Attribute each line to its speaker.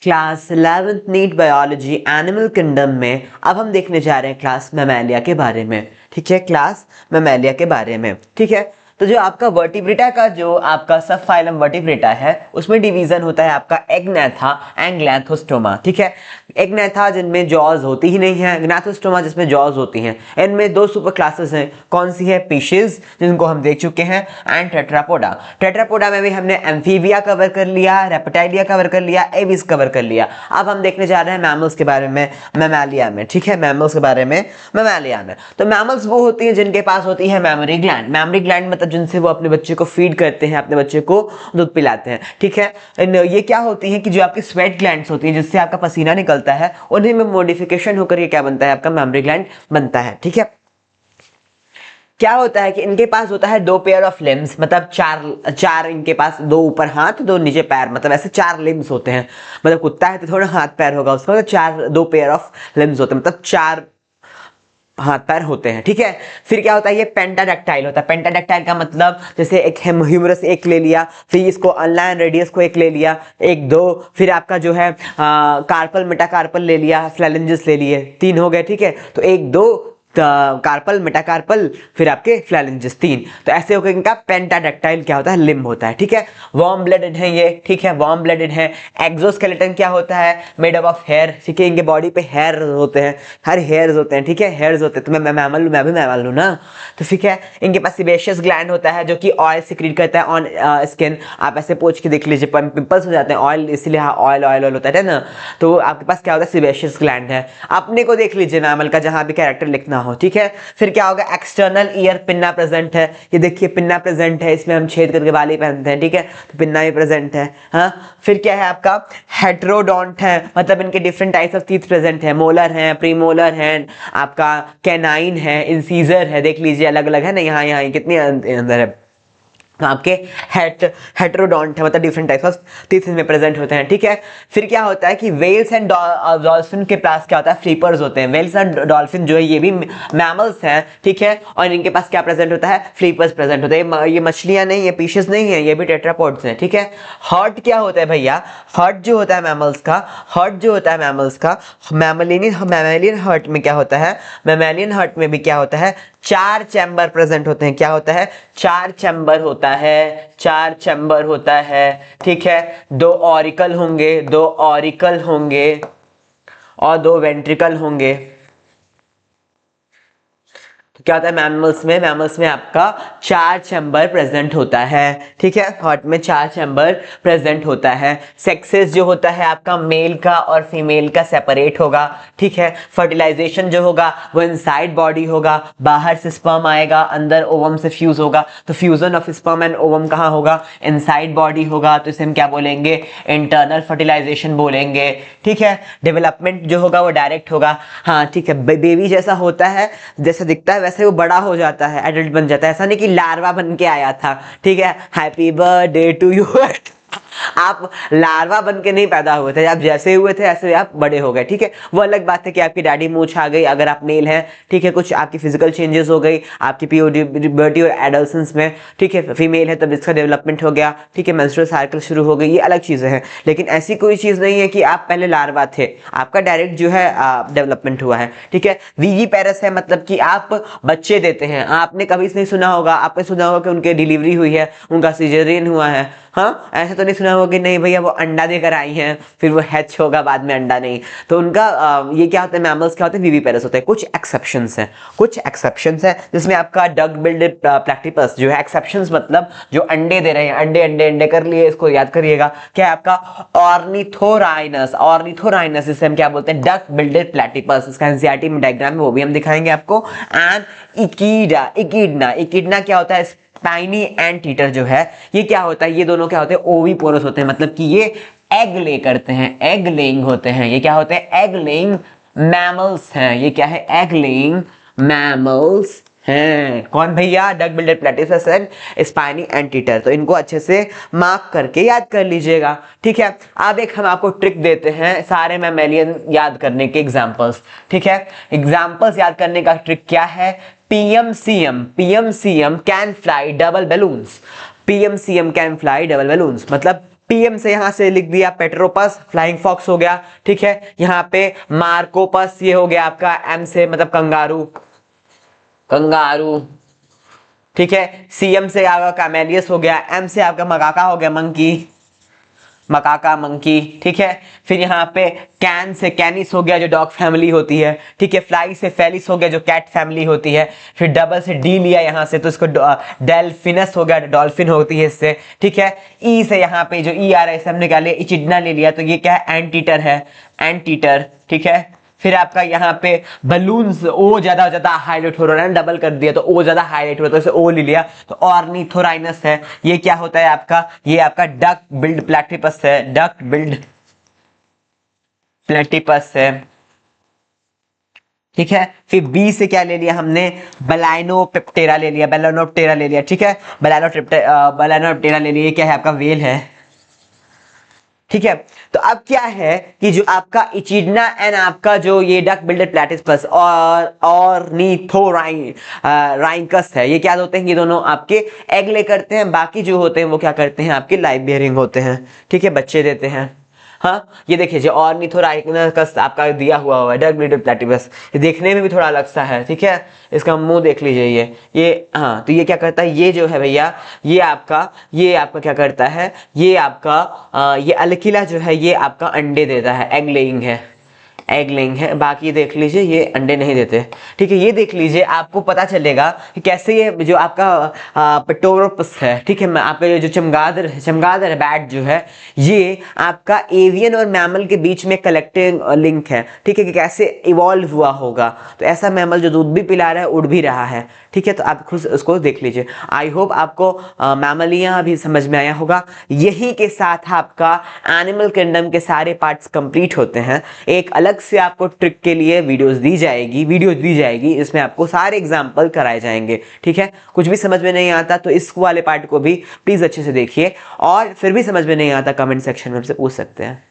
Speaker 1: Class 11th NEET biology animal kingdom में अब हम देखने जा रहे हैं क्लास मैमेलिया के बारे में। ठीक है, क्लास मैमेलिया के बारे में। ठीक है, तो जो आपका वर्टिब्रेटा का जो आपका सब फाइलम वर्टिब्रेटा है उसमें डिवीजन होता है आपका एग्नेथा एंड ग्लैंथोस्टोमा। ठीक है, एग्नेथा जिनमें जॉज होती ही नहीं है, ग्लैंथोस्टोमा जिसमें जॉज होती हैं। इनमें दो सुपर क्लासेस हैं, कौन सी है? फिशेस जिनको हम देख चुके हैं एंड टेट्रापोडा। टेट्रापोडा में भी हमने एम्फीबिया कवर कर लिया, रेप्टाइलिया कवर कर लिया, एविस कवर कर लिया। अब हम देखने जा रहे हैं मैमल्स के बारे में मैमालिया में। ठीक है, मैमल्स के बारे में मैमालिया में। तो मैमल्स वो होती हैं जिनके पास होती है मेमोरी ग्लैंड। मेमोरी ग्लैंड मतलब जिनसे वो अपने बच्चे को फीड करते हैं, अपने बच्चे को दूध पिलाते हैं। ठीक है, ये क्या होती है कि जो आपकी स्वेट ग्लैंड्स होती हैं जिससे आपका पसीना निकलता है, उन्हीं में मॉडिफिकेशन होकर ये क्या बनता है? आपका मेमोरी ग्लैंड बनता है। ठीक है, क्या होता है कि इनके पास होता है दो पेयर ऑफ लिम्स, मतलब चार इनके पास, दो ऊपर हाथ दो नीचे पैर, मतलब ऐसे चार लिम्स होते हैं। मतलब कुत्ता है तो थोड़ा हाथ पैर होगा उसका, मतलब चार दो पेयर ऑफ लिम्स होते हैं, मतलब चार हाथ पैर होते हैं। ठीक है, फिर क्या होता है? ये पेंटाडेक्टाइल होता है। पेंटाडेक्टाइल का मतलब जैसे एक ह्यूमरस एक ले लिया, फिर इसको अनलाइन रेडियस को एक ले लिया, एक दो, फिर आपका जो है कार्पल मेटाकार्पल ले लिया, फ्लैलेंजेस ले लिए, तीन हो गए। ठीक है, तो एक दो कार्पल मेटाकार्पल फिर आपके फ्लैलेंजेस, तीन। तो ऐसे होकर इनका पेंटाडेक्टाइल क्या होता है? लिम्ब होता है। ठीक है, वार्म ब्लडेड है ये। ठीक है, वार्म ब्लडेड है। एक्सोस्केलेटन क्या होता है? Made up of hair. ठीक है, इनके बॉडी पे हेयर होते हैं, हर हेयर्स होते हैं। ठीक है, हेयर्स होते हैं। तो मैं मैमल हूं, मैं भी मैमल हूं ना। तो ठीक है, इनके पास सिबेशियस ग्लैंड होता है जो कि ऑयल सिक्रीट करता है ऑन स्किन। आप ऐसे पोंछ के देख लीजिए, पिंपल्स हो जाते हैं, ऑयल इसलिए ऑयल ऑयल ऑयल होता है ना। तो आपके पास क्या होता है? सिबेशियस ग्लैंड है। अपने को देख लीजिए मैमल का, जहां भी कैरेक्टर लिखना हो। ठीक है, फिर क्या होगा? एक्सटर्नल ईयर पिन्ना प्रेजेंट है। ये देखिए पिन्ना प्रेजेंट है, इसमें हम छेद करके बाल ही पहनते हैं। ठीक है, तो पिन्ना भी प्रेजेंट है। हाँ, फिर क्या है आपका? हेटेरोडोंट है, मतलब इनके different types of teeth present है। मोलर है, प्रीमोलर है, आपका कैनाइन है, इंसीजर है। देख लीजिए अलग अलग है ना, यहाँ यहाँ कितने अंदर है आपके हेटेरोडोंट है, मतलब डिफरेंट टाइप्स ऑफ टीथ में प्रेजेंट होते हैं। ठीक है, फिर क्या होता है कि वेल्स एंड डॉल्फिन के पास क्या होता है? फ्लिपर्स होते हैं। वेल्स एंड डॉल्फिन जो है ये भी मैमल्स हैं। ठीक है, और इनके पास क्या प्रेजेंट होता है? फ्लिपर्स प्रेजेंट होते हैं। ये मछलियां नहीं है, फिशेस नहीं है, ये भी टेट्रापोड्स हैं। ठीक है, हार्ट क्या होता है भैया? हार्ट जो होता है मैमल्स का, हार्ट जो होता है मैमल्स का, मैमेलियन हार्ट में क्या होता है? मैमेलियन हार्ट में भी क्या होता है? चार चैम्बर प्रेजेंट होते हैं। क्या होता है? चार चैम्बर होता है, चार चैम्बर होता है। ठीक है, दो ऑरिकल होंगे, दो ऑरिकल होंगे और दो वेंट्रिकल होंगे। तो क्या होता है मैमल्स में? मैमल्स में आपका चार चैम्बर प्रेजेंट होता है। ठीक है, हार्ट में चार चैम्बर प्रेजेंट होता है। सेक्सेस जो होता है आपका मेल का और फीमेल का सेपरेट होगा। ठीक है, फर्टिलाइजेशन जो होगा वो इनसाइड बॉडी होगा, बाहर से स्पर्म आएगा, अंदर ओवम से फ्यूज होगा। तो fusion of sperm and ovum कहाँ होगा? इनसाइड बॉडी होगा। तो इसे हम क्या बोलेंगे? इंटरनल फर्टिलाइजेशन बोलेंगे। ठीक है, डेवलपमेंट जो होगा वो डायरेक्ट होगा। हाँ ठीक है, बेबी जैसा होता है, जैसा दिखता है वैसे वो बड़ा हो जाता है, एडल्ट बन जाता है। ऐसा नहीं कि लार्वा बन के आया था। ठीक है, हैप्पी बर्थडे टू यू। आप लार्वा बन के नहीं पैदा हुए थे, आप जैसे हुए थे ऐसे आप बड़े हो गए। ठीक है, वो अलग बात है कि आपकी डैडी मूंछ आ गई अगर आप मेल हैं। ठीक है, कुछ आपकी फिजिकल चेंजेस हो गई आपकी प्यूबर्टी और एडोलसेंस में। ठीक है, फीमेल है तब इसका डेवलपमेंट हो गया। ठीक है, मेंस्ट्रुअल साइकिल शुरू हो गई, ये अलग चीजें हैं। लेकिन ऐसी कोई चीज नहीं है कि आप पहले लार्वा थे, आपका डायरेक्ट जो है डेवलपमेंट हुआ है। ठीक है, वीवीपेरस है, मतलब कि आप बच्चे देते हैं। आपने कभी नहीं सुना होगा, आपने सुना होगा कि उनकी डिलीवरी हुई है, उनका सिजेरियन हुआ है। हाँ, ऐसा तो नहीं सुना होगा कि नहीं भैया वो अंडा देकर आई हैं फिर वो हैच होगा बाद में अंडा नहीं। तो उनका ये क्या होता है? मैमल्स क्या होते हैं? वीवीपेरस होते हैं। कुछ एक्सेप्शंस हैं, कुछ एक्सेप्शंस हैं जिसमें आपका डक बिल्डेड प्लैटिपस जो है। एक्सेप्शंस मतलब जो अंडे दे रहे हैं, अंडे अंडे अंडे कर लिए, इसको याद करिएगा। क्या है आपका? ऑर्निथोराइनस। ऑर्निथोराइनस जिसे हम क्या बोलते हैं? Duck billed platypus. इसका एनसीईआरटी में डायग्राम है, वो भी हम दिखाएंगे आपको। एंड इकीडा, इकीडना, इकीडना क्या होता है? स्पाइनी एंटीटर जो है ये क्या होता है? ये दोनों क्या होते हैं? ओविपोरस होते हैं, मतलब कि ये एग ले करते हैं, एग लेइंग होते हैं। ये क्या होते हैं? एग लेइंग मैमल्स हैं। ये क्या है? एग लेइंग मैमल्स हैं। कौन भैया? Duck billed platypus and spiny anteater. तो इनको अच्छे से मार्क करके याद कर लीजिएगा। ठीक है, अब एक हम आपको ट्रिक देते हैं सारे मैमेलियन याद करने के एग्जांपल्स। ठीक है, एग्जांपल्स याद करने का ट्रिक क्या है? PMCM, PMCM can fly double balloons. PMCM can fly double balloons मतलब पीएम से यहां से लिख दिया पेट्रोपस, फ्लाइंग फॉक्स हो गया, ठीक है। यहाँ पे मार्कोपस ये हो गया आपका एम से मतलब कंगारू, कंगारू, ठीक है। सीएम से आपका कैमेलियस हो गया, एम से आपका मकाका हो गया मंकी, मकाका मंकी, ठीक है। फिर यहाँ पे कैन से कैनिस हो गया जो डॉग फैमिली होती है, ठीक है। फ्लाई से फेलिस हो गया जो कैट फैमिली होती है। फिर डबल से डी लिया यहाँ से तो इसको डेल्फिनस हो गया, डॉल्फिन होती है इससे, ठीक है। ई से यहाँ पे जो ई आ रहा है इसे हमने क्या लिया, इचिडना ले लिया, तो ये क्या है, एंटीटर है, एंटीटर, ठीक है। फिर आपका यहाँ पे बलून्स, ओ ज्यादा हाईलाइट हो रहा है, डबल कर दिया तो ओ ज्यादा हाईलाइट हो रहा है, तो इसे ओ ले लिया, तो ऑर्निथोराइनस है। ये क्या होता है आपका, ये आपका डक बिल्ड प्लैटिपस है, डक बिल्ड प्लैटिपस है, ठीक है। फिर बी से क्या ले लिया हमने, बलाइनोप्टेरा ले लिया, बेलानोप्टेरा ले लिया, ठीक है। बलाइनोप्टेरा ले लिया, क्या है आपका, वेल है, ठीक है। तो अब क्या है कि जो आपका इचिडना एंड आपका जो ये डक बिल्डेड प्लैटिपस और ऑर्निथोराइनकस है, ये क्या होते हैं, ये दोनों आपके एग ले करते हैं, बाकी जो होते हैं वो क्या करते हैं, आपके लाइव बियरिंग होते हैं, ठीक है, बच्चे देते हैं। हाँ, ये देखिए जो ऑर्निथोराइनकस आपका दिया हुआ है डक बिल्डेड प्लैटिपस, ये देखने में भी थोड़ा अलग सा है, ठीक है। इसका मुंह देख लीजिए, ये हाँ, तो ये क्या करता है, ये जो है भैया, ये आपका क्या करता है, ये आपका ये अलकिला जो है ये आपका अंडे देता है, एग लेइंग है, एग लेइंग है। बाकी देख लीजिए ये अंडे नहीं देते, ठीक है। ये देख लीजिए, आपको पता चलेगा कि कैसे ये जो आपका पेटोरोपस है, ठीक है, आपका जो चमगादड़ है, बैट जो है, ये आपका एवियन और मैमल के बीच में कलेक्टिंग लिंक है, ठीक है, कि कैसे इवॉल्व हुआ होगा। तो ऐसा मैमल जो दूध भी पिला रहा है, उड़ भी रहा है, ठीक है। तो आप खुद उसको देख लीजिए। आई होप आपको मैमलियां भी समझ में आया होगा। यही के साथ आपका एनिमल किंगडम के सारे पार्ट्स कंप्लीट होते हैं। एक अलग से आपको ट्रिक के लिए वीडियोस दी जाएगी, इसमें आपको सारे एग्जांपल कराए जाएंगे, ठीक है। कुछ भी समझ में नहीं आता तो इस वाले पार्ट को भी प्लीज अच्छे से देखिए, और फिर भी समझ में नहीं आता कमेंट सेक्शन में हमसे पूछ सकते हैं।